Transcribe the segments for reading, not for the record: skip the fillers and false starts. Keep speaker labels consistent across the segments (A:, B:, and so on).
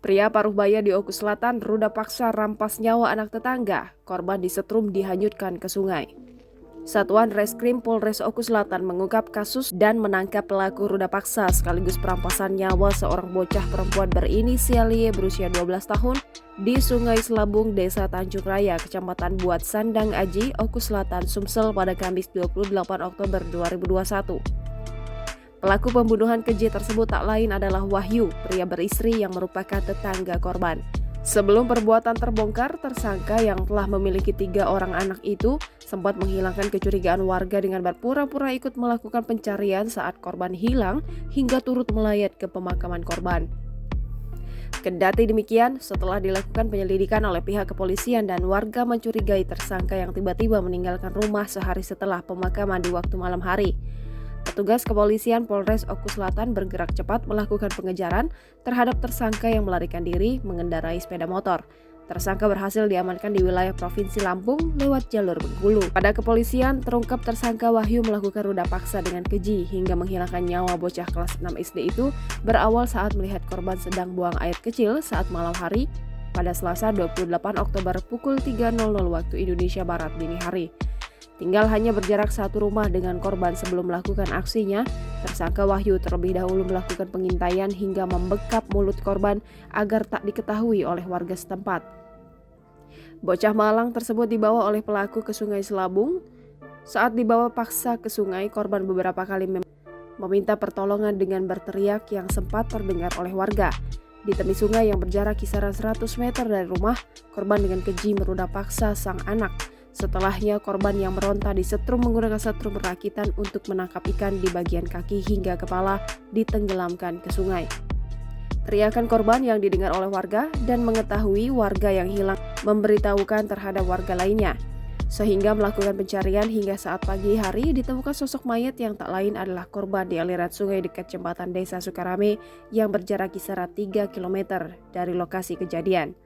A: Pria paruh baya di Oku Selatan ruda paksa rampas nyawa anak tetangga. Korban disetrum dihanyutkan ke sungai. Satuan Reskrim Polres Oku Selatan mengungkap kasus dan menangkap pelaku ruda paksa sekaligus perampasan nyawa seorang bocah perempuan berinisial Y berusia 12 tahun di Sungai Selabung, Desa Tanjung Raya, Kecamatan Buat Sandang Aji, Oku Selatan, Sumsel pada Kamis 28 Oktober 2021. Pelaku pembunuhan keji tersebut tak lain adalah Wahyu, pria beristri yang merupakan tetangga korban. Sebelum perbuatan terbongkar, tersangka yang telah memiliki 3 orang anak itu sempat menghilangkan kecurigaan warga dengan berpura-pura ikut melakukan pencarian saat korban hilang hingga turut melayat ke pemakaman korban. Kendati demikian, setelah dilakukan penyelidikan oleh pihak kepolisian dan warga mencurigai tersangka yang tiba-tiba meninggalkan rumah sehari setelah pemakaman di waktu malam hari. Petugas kepolisian Polres Oku Selatan bergerak cepat melakukan pengejaran terhadap tersangka yang melarikan diri mengendarai sepeda motor. Tersangka berhasil diamankan di wilayah Provinsi Lampung lewat jalur Bengkulu. Pada kepolisian, terungkap tersangka Wahyu melakukan ruda paksa dengan keji hingga menghilangkan nyawa bocah kelas 6 SD itu berawal saat melihat korban sedang buang air kecil saat malam hari pada Selasa 28 Oktober pukul 3.00 waktu Indonesia Barat dini hari. Tinggal hanya berjarak satu rumah dengan korban sebelum melakukan aksinya, tersangka Wahyu terlebih dahulu melakukan pengintaian hingga membekap mulut korban agar tak diketahui oleh warga setempat. Bocah malang tersebut dibawa oleh pelaku ke Sungai Selabung. Saat dibawa paksa ke sungai, korban beberapa kali meminta pertolongan dengan berteriak yang sempat terdengar oleh warga. Di tepi sungai yang berjarak kisaran 100 meter dari rumah, korban dengan keji meruda paksa sang anak. Setelahnya, korban yang meronta disetrum menggunakan setrum rakitan untuk menangkap ikan di bagian kaki hingga kepala ditenggelamkan ke sungai. Teriakan korban yang didengar oleh warga dan mengetahui warga yang hilang memberitahukan terhadap warga lainnya. Sehingga melakukan pencarian hingga saat pagi hari ditemukan sosok mayat yang tak lain adalah korban di aliran sungai dekat jembatan Desa Sukarame yang berjarak kisaran 3 km dari lokasi kejadian.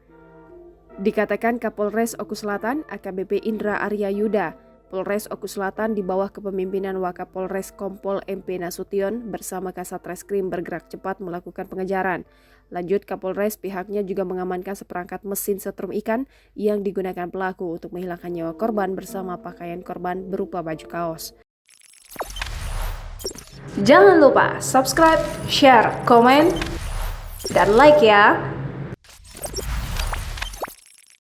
A: Dikatakan Kapolres Oku Selatan AKBP Indra Arya Yuda, Polres Oku Selatan di bawah kepemimpinan Wakapolres Kompol MP Nasution bersama Kasat Reskrim bergerak cepat melakukan pengejaran. Lanjut Kapolres, pihaknya juga mengamankan seperangkat mesin setrum ikan yang digunakan pelaku untuk menghilangkan nyawa korban bersama pakaian korban berupa baju kaos.
B: Jangan lupa subscribe, share, komen, dan like ya!